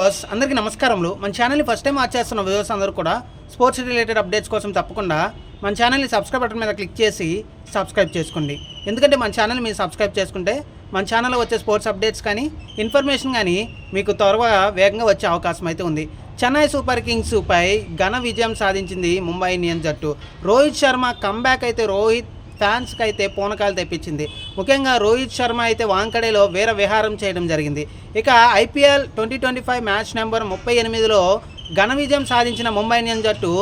Viewers అందరికీ నమస్కారములు. మన ఛానల్ని ఫస్ట్ టైం వాచ్ చేస్తున్న వ్యూవర్స్ అందరూ కూడా స్పోర్ట్స్ రిలేటెడ్ అప్డేట్స్ కోసం తప్పకుండా మన ఛానల్ని సబ్స్క్రైబ్ బటన్ మీద క్లిక్ చేసి సబ్స్క్రైబ్ చేసుకోండి. ఎందుకంటే మన ఛానల్ మీరు సబ్స్క్రైబ్ చేసుకుంటే మన ఛానల్లో వచ్చే స్పోర్ట్స్ అప్డేట్స్ కానీ ఇన్ఫర్మేషన్ కానీ మీకు త్వరగా వేగంగా వచ్చే అవకాశం అయితే ఉంది. చెన్నై సూపర్ కింగ్స్ పై ఘన విజయం సాధించింది ముంబై ఇండియన్స్ జట్టు. రోహిత్ శర్మ కంబ్యాక్ అయితే రోహిత్ ఫ్యాన్స్కి అయితే పూనకాలు తెప్పించింది. ముఖ్యంగా రోహిత్ శర్మ అయితే వాంకడేలో వీర విహారం చేయడం జరిగింది. ఇక ఐపీఎల్ 2025 మ్యాచ్ నెంబర్ 38లో ఘన విజయం సాధించిన ముంబై ఇండియన్స్ జట్టు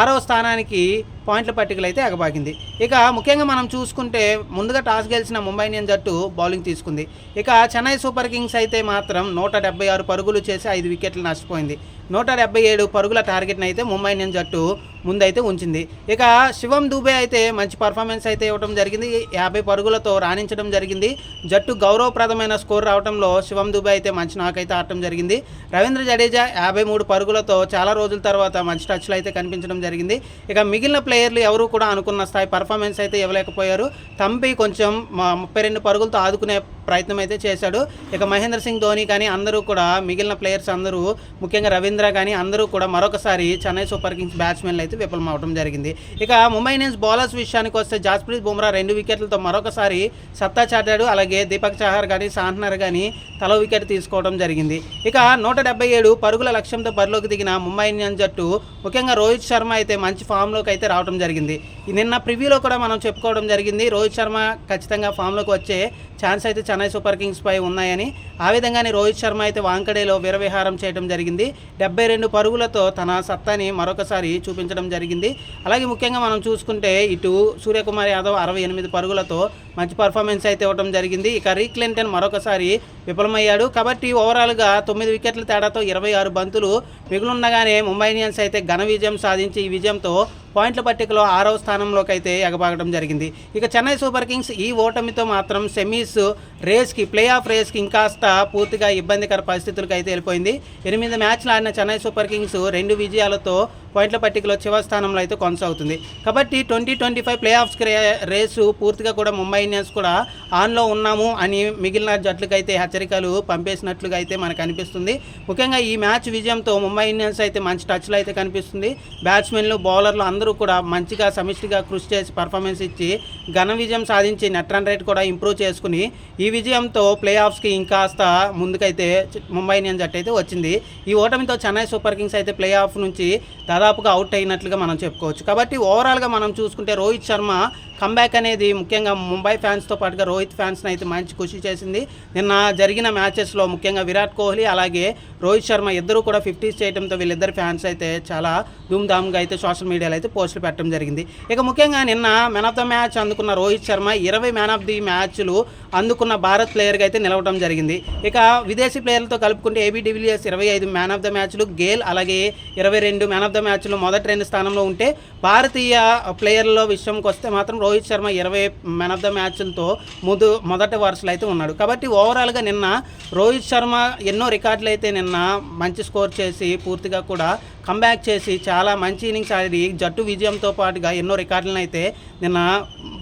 6వ స్థానానికి పాయింట్ల పట్టికలు అయితే ఎగబాకింది. ఇక ముఖ్యంగా మనం చూసుకుంటే ముందుగా టాస్ గెలిచిన ముంబై ఇండియన్స్ జట్టు బౌలింగ్ తీసుకుంది. ఇక చెన్నై సూపర్ కింగ్స్ అయితే మాత్రం 176 పరుగులు చేసి 5 వికెట్లు నష్టపోయింది. 177 పరుగుల టార్గెట్ని అయితే ముంబై ఇండియన్స్ జట్టు ముందైతే ఉంచింది. ఇక శివం దూబే అయితే మంచి పర్ఫార్మెన్స్ అయితే ఇవ్వడం జరిగింది. 50 పరుగులతో రాణించడం జరిగింది. జట్టు గౌరవప్రదమైన స్కోర్ రావడంలో శివం దూబే అయితే మంచి నాకైతే ఆడటం జరిగింది. రవీంద్ర జడేజా 53 పరుగులతో చాలా రోజుల తర్వాత మంచి టచ్లో అయితే కనిపించడం జరిగింది. ఇక మిగిలిన ప్లేయర్లు ఎవరు కూడా అనుకున్న స్థాయి పర్ఫార్మెన్స్ అయితే ఇవ్వలేకపోయారు. తంపి కొంచెం 32 పరుగులతో ఆదుకునే ప్రయత్నం అయితే చేశాడు. ఇక మహేంద్ర సింగ్ ధోని కానీ అందరూ కూడా మిగిలిన ప్లేయర్స్ అందరూ ముఖ్యంగా రవీంద్ర కానీ అందరూ కూడా మరొకసారి చెన్నై సూపర్ కింగ్స్ బ్యాట్స్మెన్లు అయితే విఫలం అవడం జరిగింది. ఇక ముంబై ఇండియన్స్ బౌలర్స్ విషయానికి వస్తే జస్ప్రీత్ బుమ్రా 2 వికెట్లతో మరొకసారి సత్తా చాటాడు. అలాగే దీపక్ చహర్ కానీ సాంట్నర్ కానీ తలో వికెట్ తీసుకోవడం జరిగింది. ఇక 177 పరుగుల లక్ష్యంతో బరిలోకి దిగిన ముంబై ఇండియన్స్ జట్టు ముఖ్యంగా రోహిత్ శర్మ అయితే మంచి ఫామ్లోకి అయితే రావడం జరిగింది. నిన్న ప్రివ్యూలో కూడా మనం చెప్పుకోవడం జరిగింది రోహిత్ శర్మ ఖచ్చితంగా ఫామ్లోకి వచ్చే ఛాన్స్ అయితే చెన్నై సూపర్ కింగ్స్ పై ఉన్నాయని. ఆ విధంగానే రోహిత్ శర్మ అయితే వాంకడేలో వీరవిహారం చేయడం జరిగింది. 72 పరుగులతో తన సత్తాని మరొకసారి చూపించడం జరిగింది. అలాగే ముఖ్యంగా మనం చూసుకుంటే ఇటు సూర్యకుమార్ యాదవ్ 68 పరుగులతో మంచి పర్ఫార్మెన్స్ అయితే ఇవ్వడం జరిగింది. ఇక రిక్ లింటన్ మరొకసారి విఫలమయ్యాడు. కాబట్టి ఓవరాల్గా 9 వికెట్ల తేడాతో 26 బంతులు మిగులుండగానే ముంబై ఇండియన్స్ అయితే ఘన విజయం సాధించి ఈ విజయంతో పాయింట్ల పట్టికలో 6వ స్థానంలోకి అయితే ఎగబాగడం జరిగింది. ఇక చెన్నై సూపర్ కింగ్స్ ఈ ఓటమితో మాత్రం సెమీస్ రేస్కి ప్లే ఆఫ్ రేస్కి ఇంకాస్త పూర్తిగా ఇబ్బందికర పరిస్థితులకు అయితే వెళ్ళిపోయింది. 8 మ్యాచ్లు ఆడిన చెన్నై సూపర్ కింగ్స్ 2 విజయాలతో పాయింట్ల పట్టికలో చివరి స్థానంలో అయితే కొనసాగుతుంది. కాబట్టి 2025 ప్లే ఆఫ్స్ రేసు పూర్తిగా కూడా ముంబై ఇండియన్స్ కూడా ఆన్లో ఉన్నాము అని మిగిలిన జట్లకైతే హెచ్చరికలు పంపేసినట్లుగా అయితే మనకు అనిపిస్తుంది. ముఖ్యంగా ఈ మ్యాచ్ విజయంతో ముంబై ఇండియన్స్ అయితే మంచి టచ్లో అయితే కనిపిస్తుంది. బ్యాట్స్మెన్లు బౌలర్లు అందరూ కూడా మంచిగా సమిష్టిగా కృషి చేసి పర్ఫార్మెన్స్ ఇచ్చి ఘన విజయం సాధించి నెట్ రన్ రేట్ కూడా ఇంప్రూవ్ చేసుకుని ఈ విజయంతో ప్లే ఆఫ్స్కి ఇంకాస్త ముందుకైతే ముంబై ఇండియన్స్ జట్టు అయితే వచ్చింది. ఈ ఓటమితో చెన్నై సూపర్ కింగ్స్ అయితే ప్లే ఆఫ్ నుంచి దాదాపుగా అవుట్ అయినట్లుగా మనం చెప్పుకోవచ్చు. కాబట్టి ఓవరాల్గా మనం చూసుకుంటే రోహిత్ శర్మ కంబ్యాక్ అనేది ముఖ్యంగా ముంబై ఫ్యాన్స్తో పాటుగా రోహిత్ ఫ్యాన్స్ని అయితే మంచి ఖుషి చేసింది. నిన్న జరిగిన మ్యాచెస్లో ముఖ్యంగా విరాట్ కోహ్లీ అలాగే రోహిత్ శర్మ ఇద్దరు కూడా 50s చేయడంతో వీళ్ళిద్దరు ఫ్యాన్స్ అయితే చాలా ధూమ్ధామ్గా అయితే సోషల్ మీడియాలో అయితే పోస్టులు పెట్టడం జరిగింది. ఇక ముఖ్యంగా నిన్న మ్యాన్ ఆఫ్ ద మ్యాచ్ అందుకున్న Rohit Sharma 20 man of the మ్యాచ్లు అందుకున్న భారత్ ప్లేయర్గా అయితే నిలవడం జరిగింది. ఇక విదేశీ ప్లేయర్లతో కలుపుకుంటే AB de Villiers 25 man of the మ్యాచ్లు, గేల్ అలాగే 22 మ్యాన్ ఆఫ్ ద మ్యాచ్లు మొదటి 2 స్థానంలో ఉంటే భారతీయ ప్లేయర్ల విషయంకి వస్తే మాత్రం Rohit Sharma 20 man of the మ్యాచ్లతో మొదటి వరుసలో అయితే ఉన్నాడు. కాబట్టి ఓవరాల్గా నిన్న రోహిత్ శర్మ ఎన్నో రికార్డులు అయితే నిన్న మంచి స్కోర్ చేసి పూర్తిగా కూడా కంబ్యాక్ చేసి చాలా మంచి ఇన్నింగ్స్ ఆడి జట్టు విజయంతో పాటుగా ఎన్నో రికార్డులను అయితే నిన్న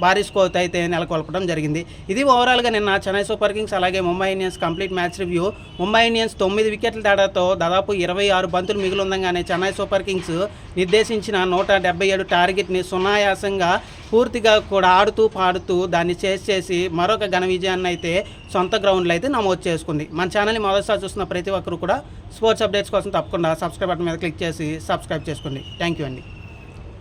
భారీ స్కోర్ అయితే నెలకొల్పడం జరిగింది. ఇది ఓవరాల్గా నిన్న చెన్నై సూపర్ కింగ్స్ అలాగే Mumbai Indians complete match review. Mumbai Indians 9 వికెట్ల తేడాతో దాదాపు 26 బంతులు మిగులుండగానే చెన్నై సూపర్ కింగ్స్ నిర్దేశించిన 177 టార్గెట్ని సునాయాసంగా పూర్తిగా కూడా ఆడుతూ పాడుతూ దాన్ని చేసి మరొక ఘన విజయాన్ని అయితే సొంత గ్రౌండ్లో అయితే నమోదు చేసుకుంది. మన ఛానల్ని మొదటిసారి చూస్తున్న ప్రతి ఒక్కరు కూడా స్పోర్ట్స్ అప్డేట్స్ కోసం తప్పకుండా సబ్స్క్రైబ్ బటన్ మీద క్లిక్ చేసి సబ్స్క్రైబ్ చేసుకోండి. థ్యాంక్ యూ అండి.